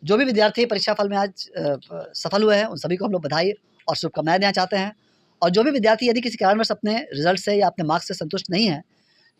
जो भी विद्यार्थी परीक्षा फल में आज सफल हुए हैं, उन सभी को हम लोग बधाई और शुभकामनाएँ देना चाहते हैं। और जो भी विद्यार्थी यदि किसी कारणवश अपने रिज़ल्ट से या अपने मार्क्स से संतुष्ट नहीं हैं,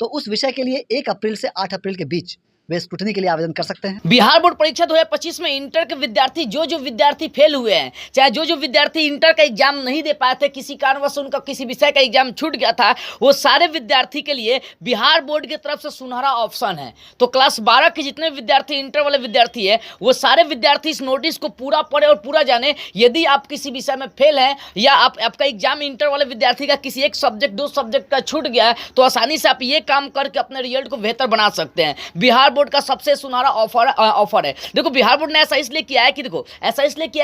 तो उस विषय के लिए 1 अप्रैल से 8 अप्रैल के बीच वे स्क्रूटनी के लिए आवेदन कर सकते हैं। बिहार बोर्ड परीक्षा 2025 में इंटर के विद्यार्थी जो विद्यार्थी फेल हुए हैं, चाहे जो विद्यार्थी इंटर का एग्जाम नहीं दे पाए थे, किसी कारणवश उनका किसी विषय का एग्जाम छूट गया था, वो सारे विद्यार्थी के लिए बिहार बोर्ड की तरफ से सुनहरा ऑप्शन है। तो क्लास 12 के जितने विद्यार्थी इंटर वाले विद्यार्थी है, वो सारे विद्यार्थी इस नोटिस को पूरा पढ़े और पूरा जाने। यदि आप किसी विषय में फेल हैं या आपका एग्जाम इंटर वाले विद्यार्थी का किसी एक सब्जेक्ट 2 सब्जेक्ट का छूट गया है, तो आसानी से आप ये काम करके अपने रिजल्ट को बेहतर बना सकते हैं। बिहार बोर्ड का सबसे सुनहरा ऑफर है। देखो, बिहार बोर्ड ने ऐसा इसलिए किया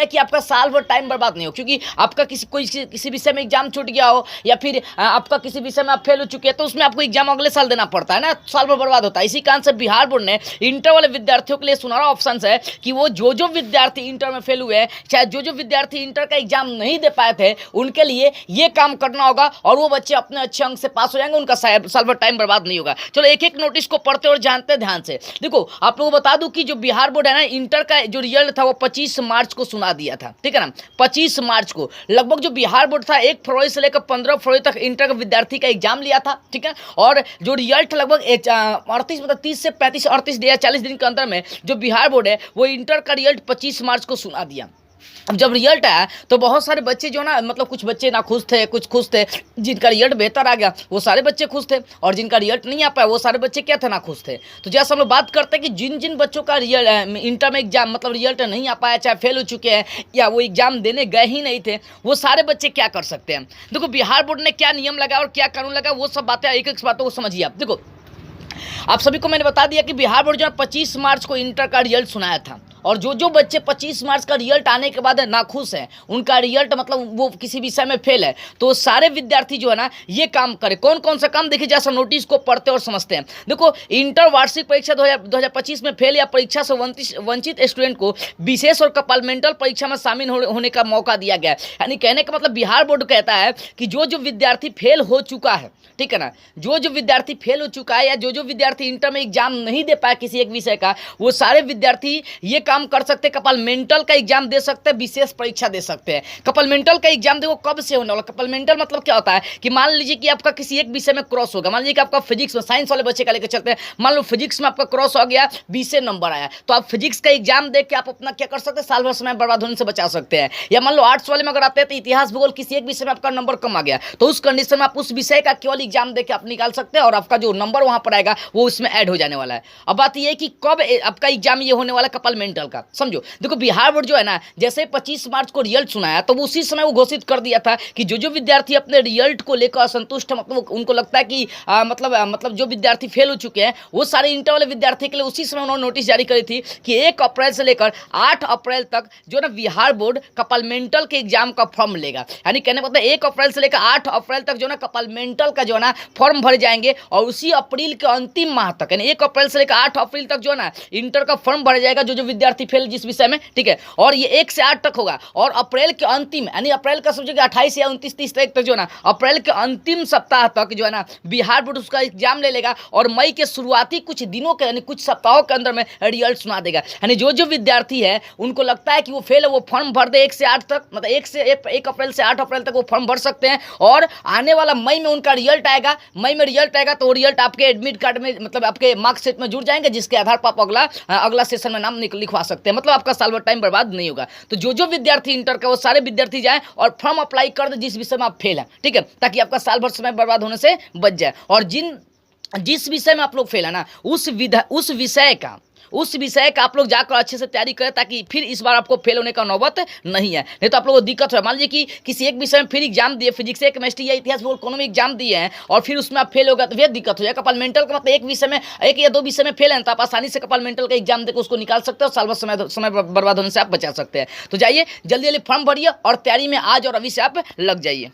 है कि आपका साल भर टाइम बर्बाद नहीं हो, क्योंकि आपका किसी विषय में एग्जाम छूट गया हो या फिर आपका किसी विषय में आप फेल हो चुके हैं, तो उसमें आपको एग्जाम अगले साल देना पड़ता है ना, साल भर बर्बाद होता है। इसी कारण से बिहार बोर्ड ने इंटर वाले विद्यार्थियों के लिए सुनहरा ऑप्शन है कि वो जो विद्यार्थी इंटर में फेल हुए हैं, चाहे जो विद्यार्थी इंटर का एग्जाम नहीं दे पाए थे, उनके लिए ये काम करना होगा और वो बच्चे अपने अच्छे अंक से पास हो जाएंगे, उनका साल भर टाइम बर्बाद नहीं होगा। चलो एक एक नोटिस को पढ़ते और जानते ध्यान से। देखो, आप लोगों को बता दूं कि जो बिहार बोर्ड है ना, इंटर का जो रिजल्ट था वो 25 मार्च को सुना दिया था, ठीक है ना। 25 मार्च को लगभग जो बिहार बोर्ड था 1 फरवरी से लेकर 15 फरवरी तक इंटर का विद्यार्थी का एग्जाम लिया था, ठीक है। और जो रिजल्ट लगभग 30 से 35 38 या 40 दिन के अंदर में जो बिहार बोर्ड है वो इंटर का रिजल्ट 25 मार्च को सुना दिया। अब जब रिजल्ट आया तो बहुत सारे बच्चे जो ना, मतलब कुछ बच्चे ना खुश थे, कुछ खुश थे। जिनका रिजल्ट बेहतर आ गया वो सारे बच्चे खुश थे, और जिनका रिजल्ट नहीं आ पाया वो सारे बच्चे क्या थे, ना खुश थे। तो जैसे हम लोग बात करते हैं कि जिन बच्चों का इंटर में एग्जाम मतलब रिजल्ट नहीं आ पाया, चाहे फेल हो चुके हैं या वो एग्जाम देने गए ही नहीं थे, वो सारे बच्चे क्या कर सकते हैं। देखो, बिहार बोर्ड ने क्या नियम लगाया और क्या कानून लगाया, वो सब बातें एक एक बातों को समझिए आप। देखो, आप सभी को मैंने बता दिया कि बिहार बोर्ड जो है 25 मार्च को इंटर का रिजल्ट सुनाया था, और जो बच्चे 25 मार्च का रिजल्ट आने के बाद नाखुश हैं, उनका रिजल्ट मतलब वो किसी विषय में फेल है, तो सारे विद्यार्थी जो है ना ये काम करें। कौन कौन सा काम, देखिए जैसा नोटिस को पढ़ते और समझते हैं। देखो, इंटर वार्षिक परीक्षा 2025 में फेल या परीक्षा से वंचित स्टूडेंट को विशेष और कपार्टमेंटल परीक्षा में शामिल होने का मौका दिया गया है। यानी कहने का मतलब बिहार बोर्ड कहता है कि जो विद्यार्थी फेल हो चुका है, ठीक है ना, जो विद्यार्थी फेल हो चुका है या जो विद्यार्थी इंटर में एग्जाम नहीं दे पाया किसी एक विषय का, वो सारे विद्यार्थी ये काम कर सकते हैं, कपार्टमेंटल का एग्जाम दे सकते हैं, विशेष परीक्षा दे सकते हैं। कपार्टमेंटल का एग्जाम देखो कब से होने वाला। कपार्टमेंटल मतलब क्या होता है कि मान लीजिए कि आपका किसी एक विषय में क्रॉस होगा, मान लीजिए कि आपका फिजिक्स में, साइंस वाले बच्चे का लेकर चलते हैं, मान लो फिजिक्स में आपका क्रॉस हो गया, 20 नंबर आया, तो आप फिजिक्स का एग्जाम दे के आप अपना क्या कर सकते हैं, साल भर समय बर्बाद होने से बचा सकते हैं। या मान लो आर्ट्स वाले में अगर आते हैं तो इतिहास भूगोल किसी एक विषय में आपका नंबर कम आ गया, तो उस कंडीशन में आप उस विषय का केवल एग्जाम दे के आप निकाल सकते हैं, और आपका जो नंबर वहां पर आएगा वो उसमें ऐड हो जाने वाला है। अब बात यह है कि कब आपका एग्जाम ये होने वाला कपार्टमेंटल का, समझो। देखो, बिहार बोर्ड जो है ना, जैसे 25 मार्च को रिजल्ट सुनाया तो उसी समय वो घोषित कर दिया था कि जो विद्यार्थी अपने रिजल्ट को लेकर असंतुष्ट है, मतलब उनको लगता है कि मतलब जो विद्यार्थी फेल हो चुके हैं, वो सारे इंटर वाले विद्यार्थी के लिए उसी समय उन्होंने नोटिस जारी करी थी कि 1 अप्रैल से लेकर 8 अप्रैल तक जो ना बिहार बोर्ड कपार्टमेंटल के एग्जाम का फॉर्म लेगा। यानी कहने मतलब 1 अप्रैल से लेकर 8 अप्रैल तक जो ना कपार्टमेंटल का जो है ना फॉर्म भरे जाएंगे, और उसी अप्रैल के अंतिम माह तक, यानी 1 अप्रैल से लेकर 8 अप्रैल तक जो है ना इंटर का फॉर्म भरा जाएगा जो विद्यार्थी फेल जिस विषय में, ठीक है। और ये 1 से 8 तक होगा, और अप्रैल के अंतिम, यानी अप्रैल का समझिए 28 या 29-30 तारीख तक जो है ना, अप्रैल के अंतिम सप्ताह तक जो है ना बिहार बोर्ड उसका एग्जाम ले लेगा, और मई के शुरुआती कुछ दिनों के यानी कुछ सप्ताहों के अंदर में रिजल्ट सुना देगा। यानी जो विद्यार्थी है उनको लगता है कि वो फेल है, वो फॉर्म भर दे 1 से 8 तक, मतलब 1 अप्रैल से 8 अप्रैल तक वो फॉर्म भर सकते हैं, और आने वाला मई में उनका रिजल्ट आएगा। मई में रिजल्ट आएगा तो वो रिजल्ट आपके एडमिट कार्ड में, मतलब आपके मार्कशीट में जुड़ जाएंगे, जिसके आधार पर आप अगला सेशन में नाम लिखवा सकते हैं। मतलब आपका साल भर टाइम बर्बाद नहीं होगा। तो जो विद्यार्थी इंटर का, वो सारे विद्यार्थी जाएं और फॉर्म अप्लाई कर दे जिस विषय में आप फेल हैं, ठीक है, ताकि आपका साल भर समय बर्बाद होने से बच जाए। और जिस विषय में आप लोग फेल है ना, उस विषय का आप लोग जाकर अच्छे से तैयारी करें, ताकि फिर इस बार आपको फेल होने का नौबत नहीं है। नहीं तो आप लोगों को दिक्कत हो, मान लीजिए कि किसी एक विषय में फिर एग्जाम दिए, फिजिक्स या केमिस्ट्री या इतिहास भूगोल कोनो में एग्जाम दिए हैं, और फिर उसमें आप फेल हो गए तो फिर दिक्कत हो जाएगा। कपार्टमेंटल का मतलब एक विषय में, 1 या 2 विषय में फेल हैं, तो आप आसानी से कपार्टमेंटल का एग्जाम देकर उसको निकाल सकते हो, साल भर समय बर्बाद होने से आप बचा सकते हैं। तो जाइए जल्दी फॉर्म भरिए और तैयारी में आज और अभी से आप लग जाइए।